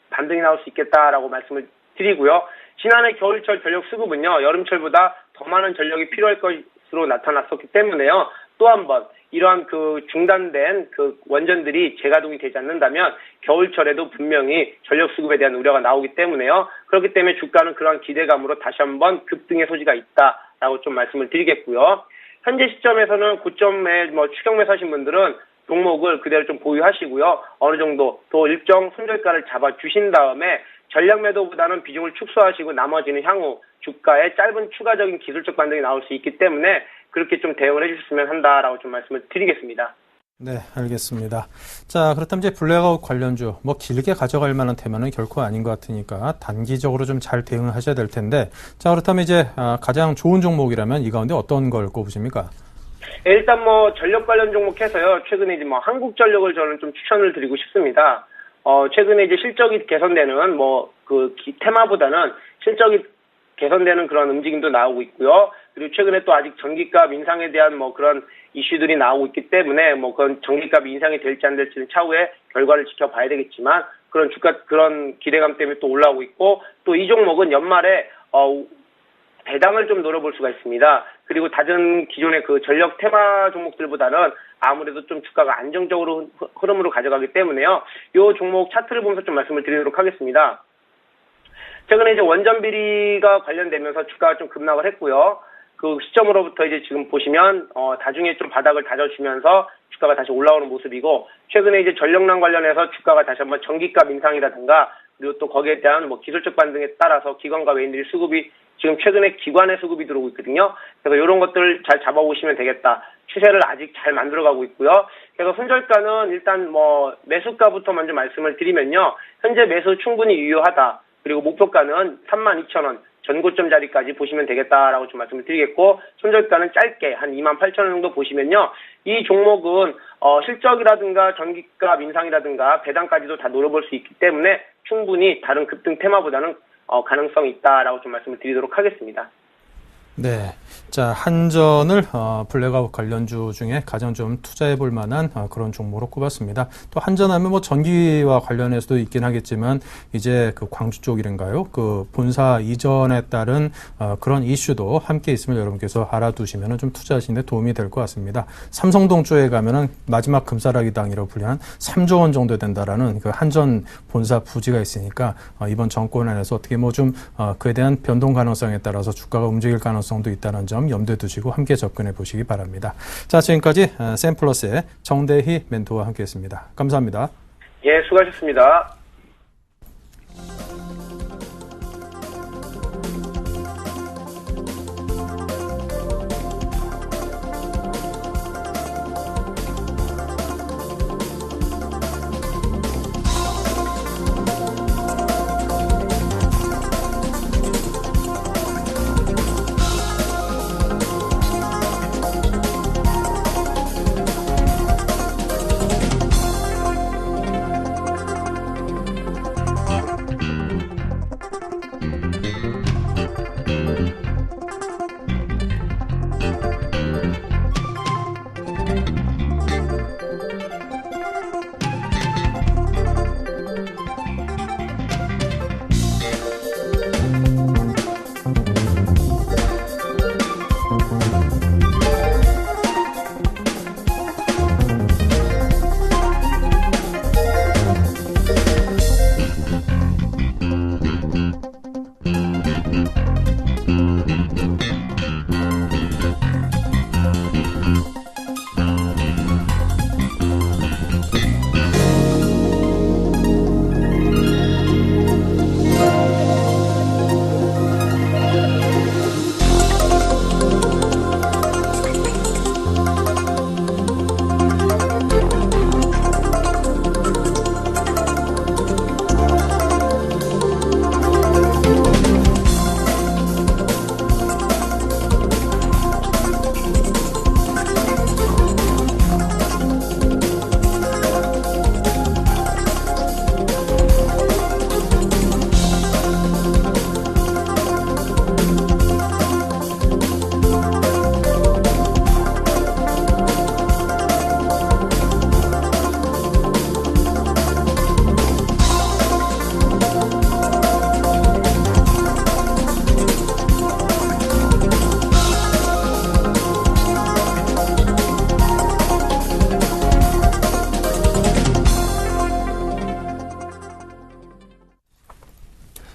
반등이 나올 수 있겠다라고 말씀을 드리고요. 지난해 겨울철 전력 수급은요, 여름철보다 더 많은 전력이 필요할 것으로 나타났었기 때문에요. 또 한 번 이러한 중단된 원전들이 재가동이 되지 않는다면 겨울철에도 분명히 전력 수급에 대한 우려가 나오기 때문에요. 그렇기 때문에 주가는 그러한 기대감으로 다시 한번 급등의 소지가 있다라고 좀 말씀을 드리겠고요. 현재 시점에서는 고점에 추격 매수하신 분들은 종목을 그대로 좀 보유하시고요. 어느 정도 또 일정 손절가를 잡아주신 다음에 전략 매도보다는 비중을 축소하시고 나머지는 향후 주가에 짧은 추가적인 기술적 반등이 나올 수 있기 때문에 그렇게 좀 대응을 해주셨으면 한다라고 좀 말씀을 드리겠습니다. 네, 알겠습니다. 자, 그렇다면 이제 블랙아웃 관련주, 길게 가져갈 만한 테마는 결코 아닌 것 같으니까 단기적으로 좀 잘 대응을 하셔야 될 텐데, 자, 그렇다면 이제 가장 좋은 종목이라면 이 가운데 어떤 걸 꼽으십니까? 일단 전력 관련 종목해서요. 최근에 이제 한국전력을 저는 좀 추천을 드리고 싶습니다. 최근에 이제 실적이 개선되는 테마보다는 실적이 개선되는 그런 움직임도 나오고 있고요. 그리고 최근에 또 아직 전기값 인상에 대한 그런 이슈들이 나오고 있기 때문에 그런 전기값 인상이 될지 안 될지는 차후에 결과를 지켜봐야 되겠지만 그런 기대감 때문에 또 올라오고 있고, 또 이 종목은 연말에 배당을 좀 노려볼 수가 있습니다. 그리고 다른 기존의 전력 테마 종목들보다는 아무래도 좀 주가가 안정적으로 흐름으로 가져가기 때문에요. 이 종목 차트를 보면서 좀 말씀을 드리도록 하겠습니다. 최근에 이제 원전 비리가 관련되면서 주가가 좀 급락을 했고요. 그 시점으로부터 이제 지금 보시면 다중에 좀 바닥을 다져주면서 주가가 다시 올라오는 모습이고, 최근에 이제 전력난 관련해서 주가가 다시 한번 전기값 인상이라든가 그리고 또 거기에 대한 기술적 반등에 따라서 기관과 외인들이 수급이 지금 최근에 기관의 수급이 들어오고 있거든요. 그래서 이런 것들 잘 잡아보시면 되겠다. 추세를 아직 잘 만들어가고 있고요. 그래서 손절가는 일단 매수가부터 먼저 말씀을 드리면요. 현재 매수 충분히 유효하다. 그리고 목표가는 32,000원, 전고점 자리까지 보시면 되겠다라고 좀 말씀을 드리겠고, 손절가는 짧게 한 28,000원 정도 보시면요. 이 종목은 실적이라든가 전기값 인상이라든가 배당까지도 다 노려볼 수 있기 때문에 충분히 다른 급등 테마보다는 가능성이 있다라고 좀 말씀을 드리도록 하겠습니다. 네. 자, 한전을 블랙아웃 관련주 중에 가장 좀 투자해 볼 만한 그런 종목으로 꼽았습니다. 또 한전하면 뭐 전기와 관련해서도 있긴 하겠지만 이제 그 광주 쪽이란가요? 그 본사 이전에 따른 그런 이슈도 함께 있으면 여러분께서 알아두시면 좀 투자하시는 데 도움이 될 것 같습니다. 삼성동 쪽에 가면은 마지막 금사라기 당이라고 불리한 3조 원 정도 된다라는 그 한전 본사 부지가 있으니까 이번 정권 안에서 어떻게 뭐 좀 그에 대한 변동 가능성에 따라서 주가가 움직일 가능성도 있다는 점 염두에 두시고 함께 접근해 보시기 바랍니다. 자, 지금까지 샘플러스의 정대희 멘토와 함께했습니다. 감사합니다. 예, 수고하셨습니다.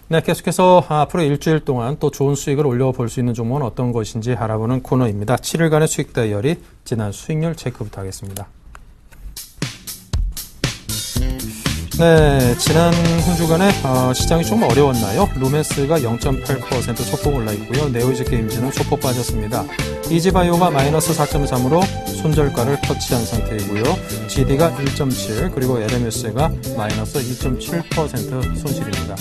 네, 계속해서 앞으로 일주일 동안 또 좋은 수익을 올려볼 수 있는 종목은 어떤 것인지 알아보는 코너입니다. 7일간의 수익 다이어리, 지난 수익률 체크부터 하겠습니다. 네, 지난 한 주간에 시장이 좀 어려웠나요? 루메스가 0.8% 소폭 올라 있고요. 네오이즈 게임즈는 소폭 빠졌습니다. 이지바이오가 마이너스 4.3으로 손절가를 터치한 상태이고요. GD가 1.7, 그리고 LMS가 마이너스 2.7% 손실입니다.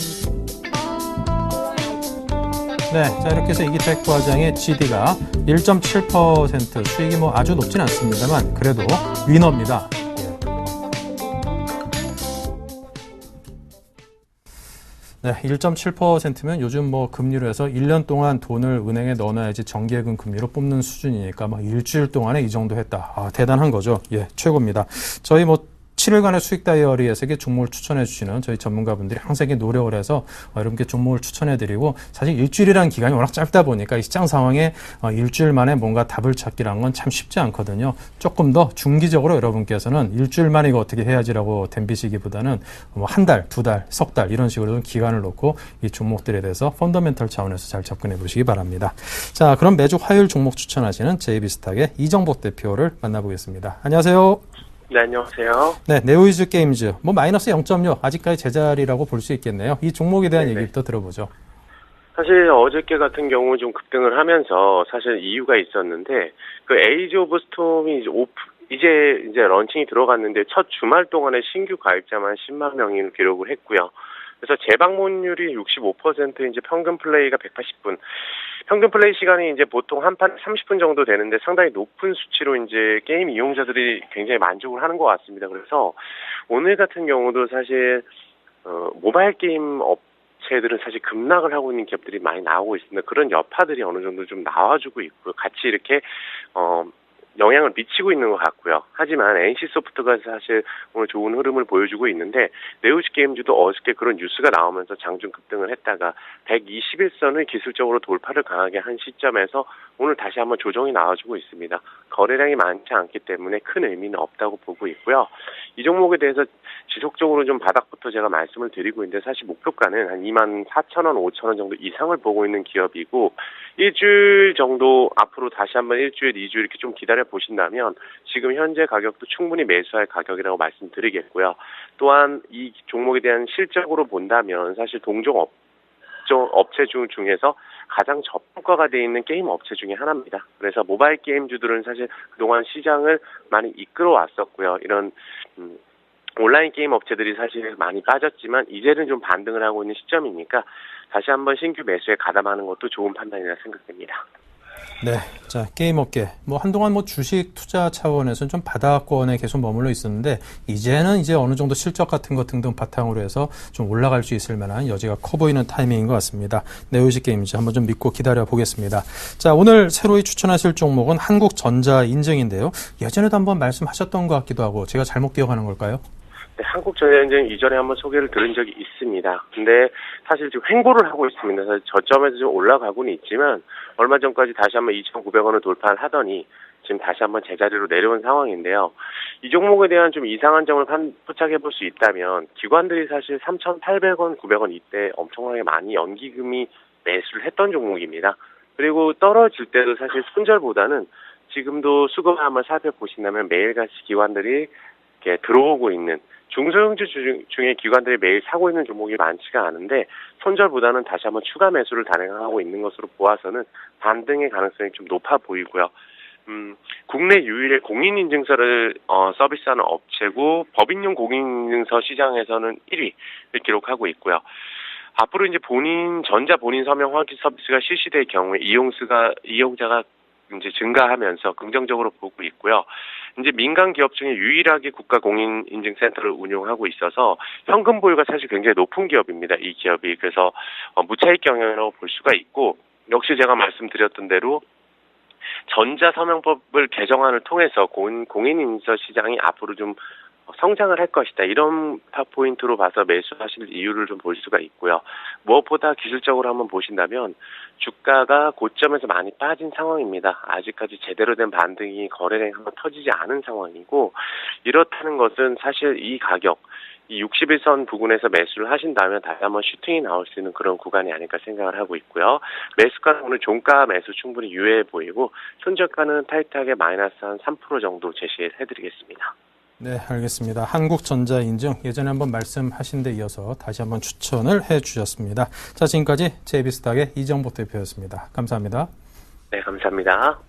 네, 자, 이렇게 해서 이기텍 과장의 GD가 1.7% 수익이 뭐 아주 높진 않습니다만 그래도 위너입니다. 네, 1.7%면 요즘 뭐 금리로 해서 1년 동안 돈을 은행에 넣어놔야지 정기예금 금리로 뽑는 수준이니까 막 일주일 동안에 이 정도 했다. 아, 대단한 거죠. 예, 최고입니다. 저희 뭐 7일간의 수익 다이어리에서 종목을 추천해 주시는 저희 전문가분들이 항상 노력을 해서 여러분께 종목을 추천해 드리고, 사실 일주일이라는 기간이 워낙 짧다 보니까 이 시장 상황에 일주일 만에 뭔가 답을 찾기란 건 참 쉽지 않거든요. 조금 더 중기적으로 여러분께서는 일주일 만에 이거 어떻게 해야지라고 덤비시기보다는 뭐 한 달, 두 달, 석 달 이런 식으로 좀 기간을 놓고 이 종목들에 대해서 펀더멘털 차원에서 잘 접근해 보시기 바랍니다. 자, 그럼 매주 화요일 종목 추천하시는 JB스탁의 이정복 대표를 만나보겠습니다. 안녕하세요. 네, 안녕하세요. 네, 네오이즈 게임즈. 뭐 마이너스 0.6 아직까지 제자리라고 볼 수 있겠네요. 이 종목에 대한 얘기부터 들어보죠. 사실 어저께 같은 경우 좀 급등을 하면서 사실 이유가 있었는데, 그 에이지 오브 스톰이 이제 런칭이 들어갔는데 첫 주말 동안에 신규 가입자만 10만 명을 기록을 했고요. 그래서 재방문율이 65%, 이제 평균 플레이가 180분. 평균 플레이 시간이 이제 보통 한 판 30분 정도 되는데 상당히 높은 수치로 이제 게임 이용자들이 굉장히 만족을 하는 것 같습니다. 그래서 오늘 같은 경우도 사실 모바일 게임 업체들은 사실 급락을 하고 있는 기업들이 많이 나오고 있습니다. 그런 여파들이 어느 정도 좀 나와주고 있고요. 같이 이렇게 영향을 미치고 있는 것 같고요. 하지만 NC소프트가 사실 오늘 좋은 흐름을 보여주고 있는데 네오지게임즈도 어저께 그런 뉴스가 나오면서 장중 급등을 했다가 121선을 기술적으로 돌파를 강하게 한 시점에서 오늘 다시 한번 조정이 나와주고 있습니다. 거래량이 많지 않기 때문에 큰 의미는 없다고 보고 있고요. 이 종목에 대해서 지속적으로 좀 바닥부터 제가 말씀을 드리고 있는데 사실 목표가는 한 24,000원, 5,000원 정도 이상을 보고 있는 기업이고 일주일 정도 앞으로 다시 한번 일주일, 2주일 이렇게 좀 기다려 보신다면 지금 현재 가격도 충분히 매수할 가격이라고 말씀드리겠고요. 또한 이 종목에 대한 실적으로 본다면 사실 동종 업체 중에서 가장 저평가가 되어 있는 게임 업체 중에 하나입니다. 그래서 모바일 게임주들은 사실 그동안 시장을 많이 이끌어 왔었고요. 이런 온라인 게임 업체들이 사실 많이 빠졌지만 이제는 좀 반등을 하고 있는 시점이니까 다시 한번 신규 매수에 가담하는 것도 좋은 판단이라 생각됩니다. 네. 자, 게임 업계. 한동안 주식 투자 차원에서는 좀 바닥권에 계속 머물러 있었는데, 이제는 이제 어느 정도 실적 같은 것 등등 바탕으로 해서 좀 올라갈 수 있을 만한 여지가 커 보이는 타이밍인 것 같습니다. 네오지게임즈 한번 좀 믿고 기다려 보겠습니다. 자, 오늘 새로이 추천하실 종목은 한국전자인증인데요. 예전에도 한번 말씀하셨던 것 같기도 하고, 제가 잘못 기억하는 걸까요? 네, 한국전자인증 이전에 한번 소개를 들은 적이 있습니다. 근데 사실 지금 횡보를 하고 있습니다. 사실 저점에서 좀 올라가고는 있지만 얼마 전까지 다시 한번 2,900원을 돌파를 하더니 지금 다시 한번 제자리로 내려온 상황인데요. 이 종목에 대한 좀 이상한 점을 포착해 볼 수 있다면 기관들이 사실 3,800원, 900원 이때 엄청나게 많이 연기금이 매수를 했던 종목입니다. 그리고 떨어질 때도 사실 손절보다는 지금도 수급을 한번 살펴보신다면 매일같이 기관들이 이렇게 들어오고 있는 중소형주 중에 기관들이 매일 사고 있는 종목이 많지가 않은데 손절보다는 다시 한번 추가 매수를 단행하고 있는 것으로 보아서는 반등의 가능성이 좀 높아 보이고요. 국내 유일의 공인인증서를 서비스하는 업체고 법인용 공인인증서 시장에서는 1위를 기록하고 있고요. 앞으로 이제 전자 본인 서명 확인 서비스가 실시될 경우에 이용자가 이제 증가하면서 긍정적으로 보고 있고요. 이제 민간 기업 중에 유일하게 국가공인인증센터를 운용하고 있어서 현금 보유가 사실 굉장히 높은 기업입니다. 이 기업이. 그래서 무차익 경영이라고 볼 수가 있고 역시 제가 말씀드렸던 대로 전자서명법을 개정안을 통해서 공인인증서 시장이 앞으로 좀 성장을 할 것이다. 이런 포인트로 봐서 매수하실 이유를 좀 볼 수가 있고요. 무엇보다 기술적으로 한번 보신다면 주가가 고점에서 많이 빠진 상황입니다. 아직까지 제대로 된 반등이 거래량이 한번 터지지 않은 상황이고 이렇다는 것은 사실 이 가격 이 61선 부근에서 매수를 하신다면 다시 한번 슈팅이 나올 수 있는 그런 구간이 아닐까 생각을 하고 있고요. 매수가는 오늘 종가 매수 충분히 유효해 보이고 손절가는 타이트하게 마이너스 한 3% 정도 제시해드리겠습니다. 네, 알겠습니다. 한국전자인증 예전에 한번 말씀하신 데 이어서 다시 한번 추천을 해주셨습니다. 자, 지금까지 JB스탁의 이정복 대표였습니다. 감사합니다. 네, 감사합니다.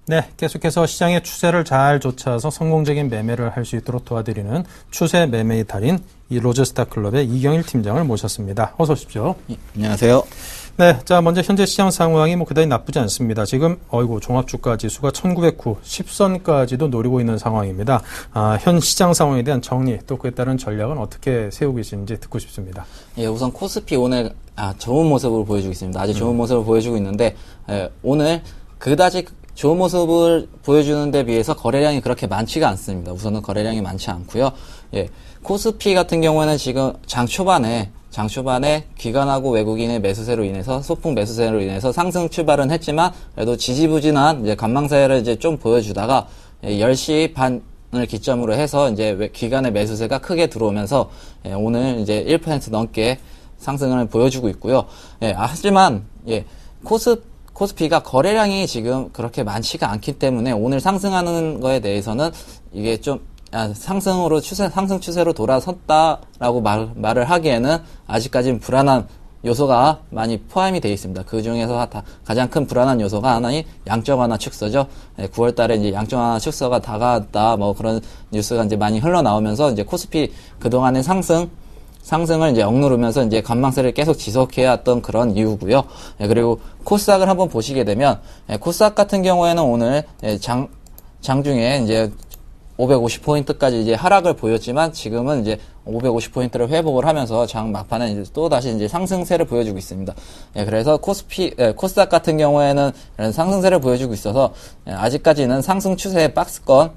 네, 계속해서 시장의 추세를 잘 쫓아서 성공적인 매매를 할 수 있도록 도와드리는 추세 매매의 달인 이 로저스타클럽의 이경일 팀장을 모셨습니다. 어서 오십시오. 안녕하세요. 네, 자 먼저 현재 시장 상황이 그다지 나쁘지 않습니다. 지금 종합주가 지수가 1909 10선까지도 노리고 있는 상황입니다. 현 시장 상황에 대한 정리 또 그에 따른 전략은 어떻게 세우고 계시는지 듣고 싶습니다. 예, 우선 코스피 오늘 좋은 모습을 보여주고 있습니다. 아주 좋은 모습을 보여주고 있는데 오늘 그다지 좋은 모습을 보여주는 데 비해서 거래량이 그렇게 많지가 않습니다. 우선은 거래량이 많지 않고요. 예, 코스피 같은 경우에는 지금 장 초반에 기관하고 외국인의 매수세로 인해서 소폭 매수세로 인해서 상승 출발은 했지만 그래도 지지부진한 이제 관망세를 이제 좀 보여주다가 10시 반을 기점으로 해서 이제 기관의 매수세가 크게 들어오면서 오늘 이제 1% 넘게 상승을 보여주고 있고요. 하지만 코스피가 거래량이 지금 그렇게 많지가 않기 때문에 오늘 상승하는 거에 대해서는 이게 좀 상승 추세로 돌아섰다라고 말을 하기에는 아직까지는 불안한 요소가 많이 포함이 되어 있습니다. 그 중에서 가장 큰 불안한 요소가 하나인 양적 완화 축소죠. 9월 달에 이제 양적 완화 축소가 다가왔다, 뭐 그런 뉴스가 이제 많이 흘러나오면서 이제 코스피 그동안의 상승을 이제 억누르면서 이제 관망세를 계속 지속해왔던 그런 이유고요. 그리고 코스닥을 한번 보시게 되면, 코스닥 같은 경우에는 오늘 장중에 이제 550포인트까지 이제 하락을 보였지만 지금은 이제 550포인트를 회복을 하면서 장 막판에 이제 또 다시 이제 상승세를 보여주고 있습니다. 그래서 코스닥 같은 경우에는 상승세를 보여주고 있어서 아직까지는 상승 추세의 박스권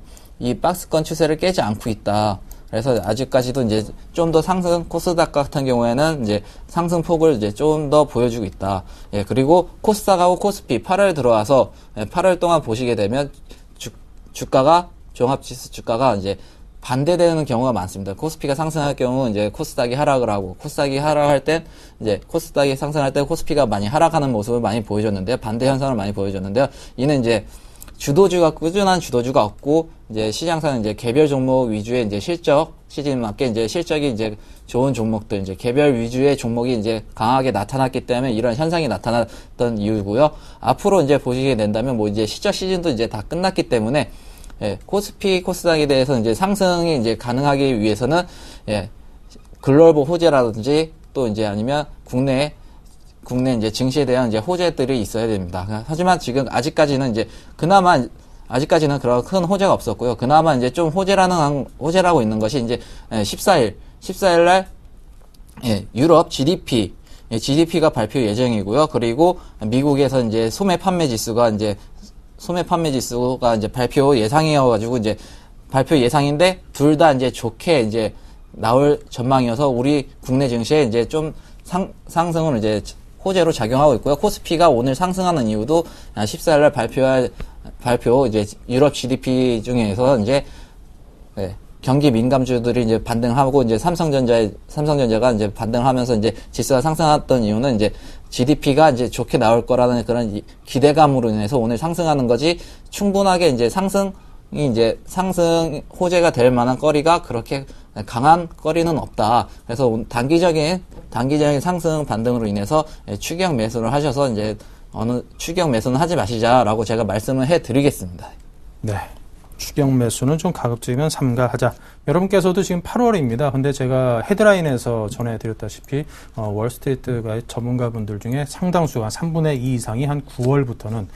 추세를 깨지 않고 있다. 그래서 아직까지도 이제 좀 더 코스닥 같은 경우에는 이제 상승폭을 이제 좀 더 보여주고 있다. 그리고 코스닥하고 코스피 8월 들어와서 8월 동안 보시게 되면 종합지수 주가가 이제 반대되는 경우가 많습니다. 코스피가 상승할 경우 이제 코스닥이 하락을 하고, 코스닥이 하락할 땐 이제 코스닥이 상승할 때 코스피가 많이 하락하는 모습을 많이 보여줬는데요. 반대 현상을 많이 보여줬는데요. 이는 이제 꾸준한 주도주가 없고, 이제 시장상은 이제 개별 종목 위주의 이제 시즌 맞게 이제 실적이 이제 좋은 종목들, 이제 개별 위주의 종목이 이제 강하게 나타났기 때문에 이런 현상이 나타났던 이유고요. 앞으로 이제 보시게 된다면 뭐 이제 실적 시즌도 이제 다 끝났기 때문에 코스닥에 대해서 이제 상승이 이제 가능하기 위해서는 글로벌 호재라든지 또 이제 아니면 국내 이제 증시에 대한 이제 호재들이 있어야 됩니다. 하지만 지금 아직까지는 아직까지는 그런 큰 호재가 없었고요. 그나마 이제 좀 호재라고 있는 것이 이제 14일 날 유럽 GDP가 발표 예정이고요. 그리고 미국에서 이제 소매 판매 지수가 이제 발표 예상이어가지고 이제 발표 예상인데 둘 다 이제 좋게 이제 나올 전망이어서 우리 국내 증시에 이제 좀 상승을 이제 호재로 작용하고 있고요. 코스피가 오늘 상승하는 이유도 14일날 발표 이제 유럽 GDP 중에서 이제 경기 민감주들이 이제 반등하고 이제 삼성전자가 이제 반등하면서 이제 지수가 상승했던 이유는 이제 GDP가 이제 좋게 나올 거라는 그런 기대감으로 인해서 오늘 상승하는 거지 충분하게 이제 상승 호재가 될 만한 거리가 그렇게 강한 거리는 없다. 그래서 단기적인 상승 반등으로 인해서 추격 매수를 하셔서 이제 추격 매수는 하지 마시자라고 제가 말씀을 해드리겠습니다. 네. 추격 매수는 좀 가급적이면 삼가하자. 여러분께서도 지금 8월입니다. 근데 제가 헤드라인에서 전해드렸다시피 월스트리트가 전문가분들 중에 상당수가 3분의 2 이상이 한 9월부터는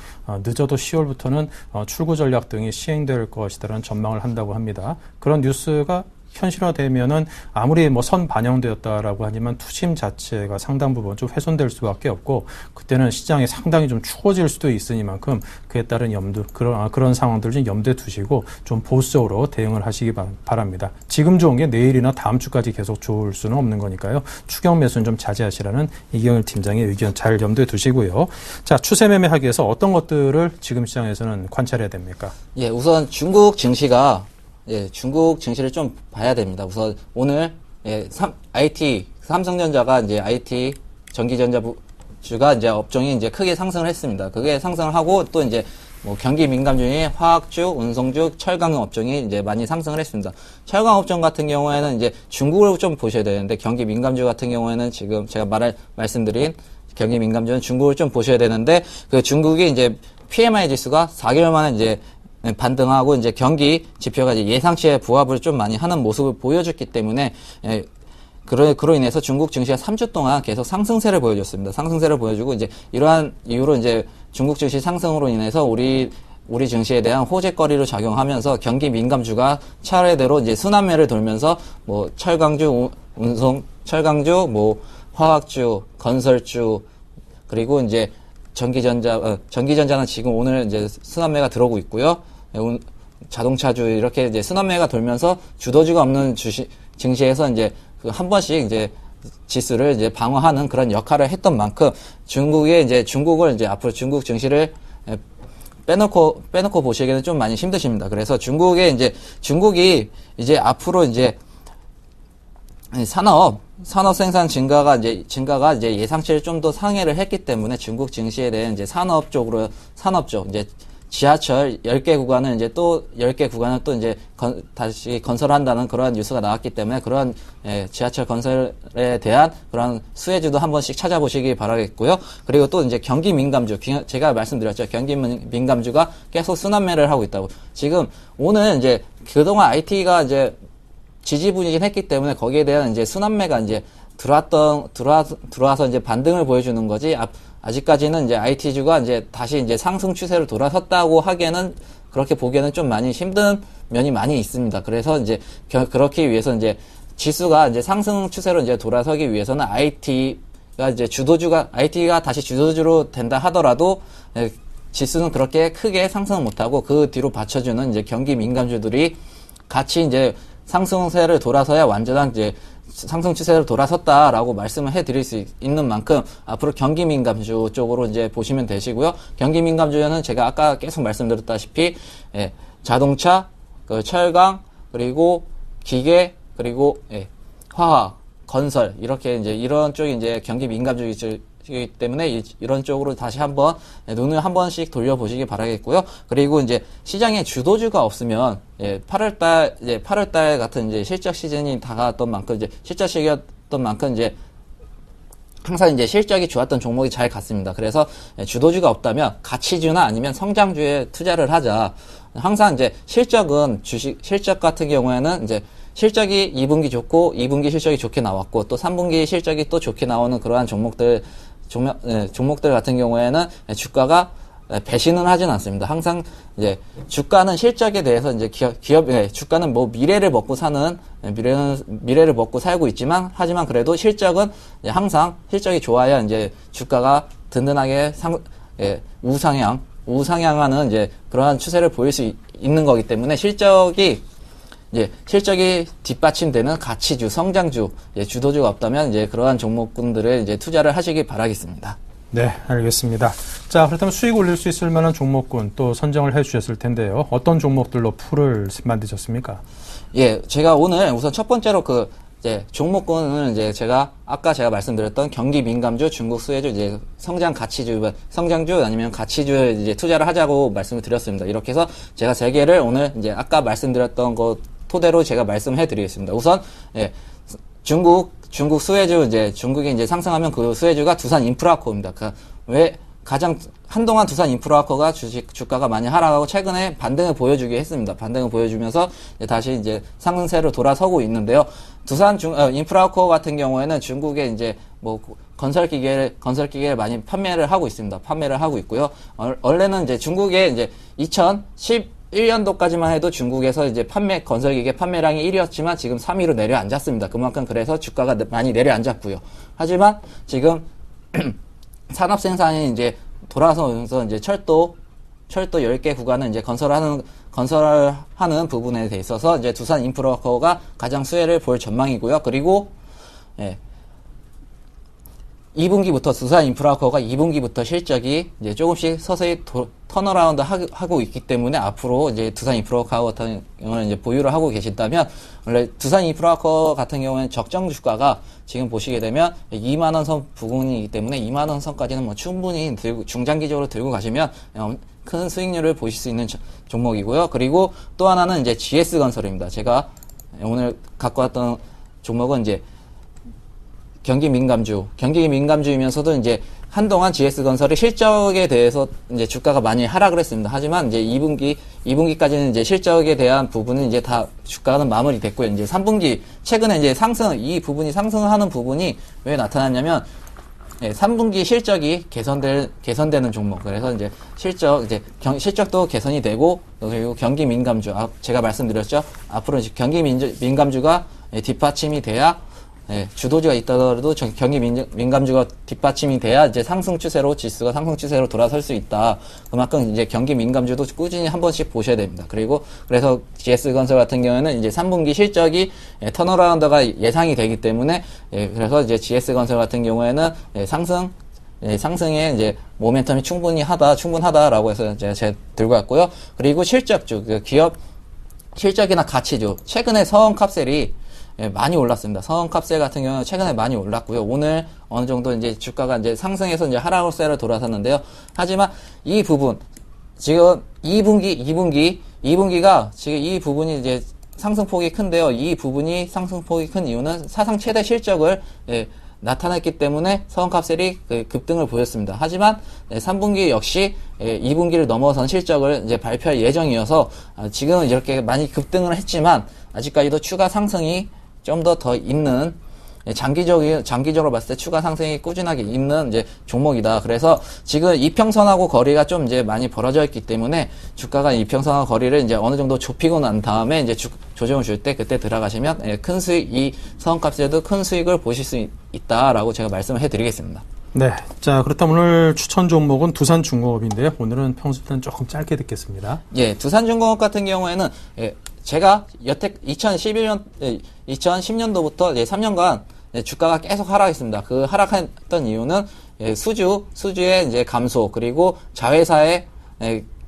늦어도 10월부터는 출구 전략 등이 시행될 것이라는 전망을 한다고 합니다. 그런 뉴스가 현실화되면은 아무리 뭐 선 반영되었다라고 하지만 투심 자체가 상당 부분 좀 훼손될 수밖에 없고 그때는 시장이 상당히 좀 추워질 수도 있으니만큼 그에 따른 그런 상황들 좀 염두에 두시고 좀 보수적으로 대응을 하시기 바랍니다. 지금 좋은 게 내일이나 다음 주까지 계속 좋을 수는 없는 거니까요. 추격 매수는 좀 자제하시라는 이경일 팀장의 의견 잘 염두에 두시고요. 자, 추세 매매하기 위해서 어떤 것들을 지금 시장에서는 관찰해야 됩니까? 우선 중국 증시를 좀 봐야 됩니다. 우선 오늘 삼성전자가 이제 IT 전기전자주가 이제 업종이 이제 크게 상승을 했습니다. 그게 상승을 하고 또 이제 뭐 경기 민감주인 화학주, 운송주, 철강 업종이 이제 많이 상승을 했습니다. 철강 업종 같은 경우에는 이제 중국을 좀 보셔야 되는데 경기 민감주 같은 경우에는 지금 제가 말씀드린 경기 민감주는 중국을 좀 보셔야 되는데 그 중국이 이제 PMI 지수가 4개월 만에 이제 반등하고 이제 경기 지표가 이제 예상치에 부합을 좀 많이 하는 모습을 보여줬기 때문에 그로 인해서 중국 증시가 3주 동안 계속 상승세를 보여줬습니다. 상승세를 보여주고 이제 이러한 이유로 이제 중국 증시 상승으로 인해서 우리 증시에 대한 호재거리로 작용하면서 경기 민감주가 차례대로 이제 순환매를 돌면서 뭐 철강주, 철강주, 뭐 화학주, 건설주 그리고 이제 전기전자는 지금 오늘 이제 순환매가 들어오고 있고요. 자동차주 이렇게 이제 순환매가 돌면서 주도주가 없는 증시에서 이제 한 번씩 이제 지수를 이제 방어하는 그런 역할을 했던 만큼 중국을 이제 앞으로 중국 증시를 빼놓고 보시기에는 좀 많이 힘드십니다. 그래서 중국이 이제 앞으로 이제 산업 생산 증가가 이제 예상치를 좀 더 상회를 했기 때문에 중국 증시에 대한 이제 산업 쪽 이제 지하철 10개 구간을 이제 또 10개 구간을 또 이제 다시 건설한다는 그러한 뉴스가 나왔기 때문에 그러한 지하철 건설에 대한 그러한 수혜주도 한 번씩 찾아보시기 바라겠고요. 그리고 또 이제 경기 민감주, 제가 말씀드렸죠. 경기 민감주가 계속 순환매를 하고 있다고. 지금 오늘 이제 그동안 IT가 이제 지지부진했기 때문에 거기에 대한 이제 순환매가 이제 들어와서 이제 반등을 보여주는 거지. 아직까지는 이제 IT주가 이제 다시 이제 상승 추세로 돌아섰다고 하기에는 그렇게 보기에는 좀 많이 힘든 면이 많이 있습니다. 그래서 이제 그렇기 위해서 이제 지수가 이제 상승 추세로 이제 돌아서기 위해서는 IT가 다시 주도주로 된다 하더라도 지수는 그렇게 크게 상승을 못하고 그 뒤로 받쳐주는 이제 경기 민감주들이 같이 이제 상승세를 돌아서야 완전한 이제 상승 추세로 돌아섰다라고 말씀을 해드릴 수 있는 만큼 앞으로 경기 민감주 쪽으로 이제 보시면 되시고요. 경기 민감주에는 제가 아까 계속 말씀드렸다시피 자동차, 철강, 그리고 기계, 그리고 화학, 건설 이렇게 이제 이런 쪽이 이제 경기 민감주이기 때문에 이런 쪽으로 다시 한번 눈을 한 번씩 돌려보시기 바라겠고요. 그리고 이제 시장에 주도주가 없으면 8월달 같은 이제 실적 시즌이 다가왔던 만큼 이제 실적 시기였던 만큼 이제 항상 이제 실적이 좋았던 종목이 잘 갔습니다. 그래서 주도주가 없다면 가치주나 아니면 성장주에 투자를 하자. 항상 이제 실적 같은 경우에는 이제 실적이 2분기 좋고 2분기 실적이 좋게 나왔고 또 3분기 실적이 또 좋게 나오는 그러한 종목들 같은 경우에는 주가가 배신은 하진 않습니다. 항상 이제 주가는 실적에 대해서 이제 주가는 뭐 미래를 먹고 살고 있지만 하지만 그래도 실적은 항상 실적이 좋아야 이제 주가가 든든하게 우상향하는 이제 그러한 추세를 보일 수 있는 거기 때문에 실적이 뒷받침되는 가치주, 성장주, 주도주가 없다면 이제 그러한 종목군들을 이제 투자를 하시기 바라겠습니다. 네, 알겠습니다. 자, 그렇다면 수익 올릴 수 있을 만한 종목군 또 선정을 해 주셨을 텐데요. 어떤 종목들로 풀을 만드셨습니까? 예, 제가 오늘 우선 첫 번째로 종목군은 아까 제가 말씀드렸던 경기 민감주, 중국 수혜주, 이제 성장주 아니면 가치주에 이제 투자를 하자고 말씀을 드렸습니다. 이렇게 해서 제가 3개를 오늘 이제 아까 말씀드렸던 것 토대로 제가 말씀해 드리겠습니다. 우선, 중국 수혜주, 중국이 이제 상승하면 그 수혜주가 두산 인프라코입니다. 한동안 두산 인프라코가 주가가 많이 하락하고 최근에 반등을 보여주게 했습니다. 반등을 보여주면서 다시 이제 상승세로 돌아서고 있는데요. 두산 인프라코 같은 경우에는 중국에 이제 건설 기계를 많이 판매를 하고 있습니다. 판매를 하고 있고요. 원래는 이제 중국에 이제 2011년도까지만 해도 중국에서 이제 건설 기계 판매량이 1위였지만 지금 3위로 내려앉았습니다. 그만큼 그래서 주가가 많이 내려앉았고요. 하지만 지금 산업 생산이 이제 돌아서면서 이제 철도 10개 구간을 이제 건설하는 부분에 대 있어서 이제 두산 인프라코가 가장 수혜를 볼 전망이고요. 그리고 2분기부터 두산 인프라코가 2분기부터 실적이 이제 조금씩 서서히 턴어라운드 하고 있기 때문에 앞으로 이제 두산 인프라코 같은 경우는 이제 보유를 하고 계신다면 원래 두산 인프라코 같은 경우에는 적정 주가가 지금 보시게 되면 2만 원 선 부근이기 때문에 2만 원 선까지는 충분히 중장기적으로 들고 가시면 큰 수익률을 보실 수 있는 종목이고요. 그리고 또 하나는 이제 GS건설입니다. 제가 오늘 갖고 왔던 종목은 이제 경기 민감주이면서도 이제 한동안 GS건설의 실적에 대해서 이제 주가가 많이 하락을 했습니다. 하지만 이제 2분기까지는 이제 실적에 대한 부분은 이제 다 주가는 마무리됐고요. 이제 3분기 최근에 이제 이 부분이 상승하는 부분이 왜 나타났냐면 3분기 실적이 개선되는 종목. 그래서 이제 실적도 개선이 되고 그리고 경기 민감주 제가 말씀드렸죠. 앞으로 경기 민감주가 뒷받침이 돼야 주도주가 있더라도 경기 민감주가 뒷받침이 돼야 이제 상승 추세로 지수가 상승 추세로 돌아설 수 있다. 그만큼 이제 경기 민감주도 꾸준히 한 번씩 보셔야 됩니다. 그리고 그래서 GS건설 같은 경우에는 이제 3분기 실적이 턴어라운드가 예상이 되기 때문에 그래서 이제 GS건설 같은 경우에는 상승에 이제 모멘텀이 충분하다라고 해서 제가 들고 왔고요. 그리고 실적주, 그 기업 실적이나 가치주, 최근에 서원캅셀이 많이 올랐습니다. 서원캅셀 같은 경우는 최근에 많이 올랐고요. 오늘 어느 정도 이제 주가가 이제 상승해서 이제 하락세로 돌아섰는데요. 하지만 이 부분, 지금 2분기가 지금 이 부분이 이제 상승폭이 큰데요. 이 부분이 상승폭이 큰 이유는 사상 최대 실적을 나타냈기 때문에 서원캅셀이 급등을 보였습니다. 하지만 3분기 역시 2분기를 넘어선 실적을 이제 발표할 예정이어서 지금은 이렇게 많이 급등을 했지만 아직까지도 추가 상승이 좀 더 있는 장기적으로 봤을 때 추가 상승이 꾸준하게 있는 이제 종목이다. 그래서 지금 이평선하고 거리가 좀 이제 많이 벌어져 있기 때문에 주가가 이평선하고 거리를 이제 어느 정도 좁히고 난 다음에 이제 조정을 줄 때 그때 들어가시면 큰 수익, 이 서원캅셀도 큰 수익을 보실 수 있다라고 제가 말씀을 해드리겠습니다. 네. 자, 그렇다면 오늘 추천 종목은 두산중공업인데요. 오늘은 평소보다는 조금 짧게 듣겠습니다. 예, 두산중공업 같은 경우에는 제가 여태 2010년도부터 3년간 주가가 계속 하락했습니다. 그 하락했던 이유는 수주의 이제 감소, 그리고 자회사의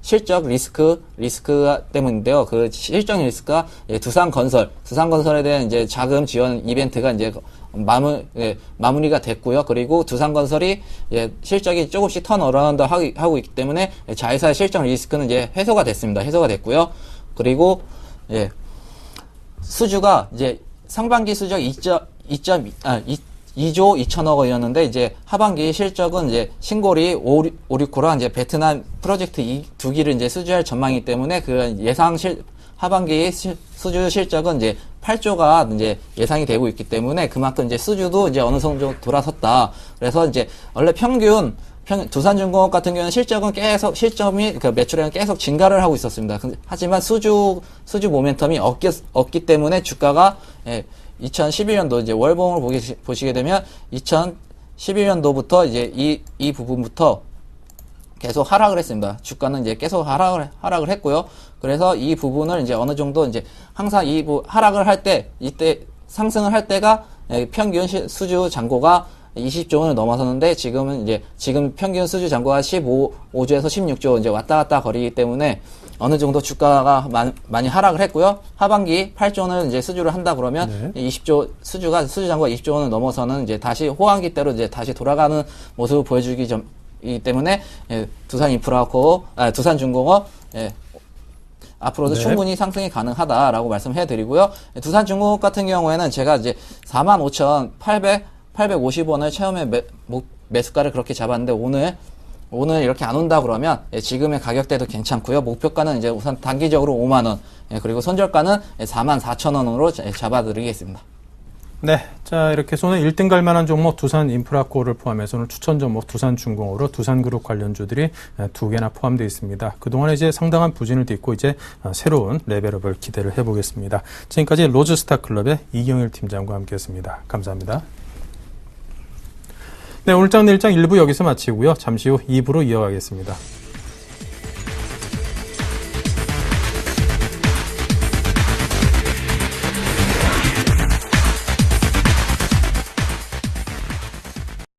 실적 리스크 때문인데요. 그 실적 리스크가 두산건설에 대한 이제 자금 지원 이벤트가 이제 마무리가 됐고요. 그리고 두산건설이 실적이 조금씩 턴어라운드 하고 있기 때문에 자회사의 실적 리스크는 이제 해소가 됐고요. 그리고 수주가 이제 상반기 수적 2조 2천억 원이었는데 이제 하반기 실적은 이제 신고리 569랑 이제 베트남 프로젝트 2기를 이제 수주할 전망이기 때문에 그 예상 하반기 수주 실적은 이제 8조가 이제 예상이 되고 있기 때문에 그만큼 이제 수주도 이제 어느 정도 돌아섰다. 그래서 이제 원래 두산중공업 같은 경우는 실점이 그 매출액은 계속 증가를 하고 있었습니다. 하지만 수주 모멘텀이 없기 때문에 주가가 2011년도 이제 월봉을 보시게 되면 2011년도부터 이제 이 부분부터 계속 하락을 했습니다. 주가는 이제 계속 하락을 했고요. 그래서 이 부분을 이제 어느 정도 이제 항상 하락을 할 때, 이때 상승을 할 때가 평균 수주 잔고가 20조 원을 넘어섰는데 지금 평균 수주 잔고가 15조에서 16조 이제 왔다 갔다 거리기 때문에 어느 정도 주가가 많이 하락을 했고요. 하반기 8조 원을 이제 수주를 한다 그러면 20조 수주 잔고가 20조 원을 넘어서는 이제 다시 호황기대로 이제 다시 돌아가는 모습을 보여주기 때문에 두산중공업 앞으로도 충분히 상승이 가능하다라고 말씀해 드리고요. 두산중공업 같은 경우에는 제가 이제 45,850원을 처음에 매수가를 그렇게 잡았는데 오늘 이렇게 안 온다 그러면 지금의 가격대도 괜찮고요. 목표가는 이제 우선 단기적으로 5만원, 그리고 손절가는 44,000원으로 잡아드리겠습니다. 네. 자, 이렇게 해서 오늘 1등 갈 만한 종목 두산인프라코를 포함해서 오늘 추천 종목 두산중공업으로 두산그룹 관련주들이 2개나 포함되어 있습니다. 그동안에 이제 상당한 부진을 딛고 이제 새로운 레벨업을 기대를 해보겠습니다. 지금까지 로즈스타클럽의 이경일 팀장과 함께했습니다. 감사합니다. 네, 오늘 장 내일장 1부 여기서 마치고요. 잠시 후 2부로 이어가겠습니다.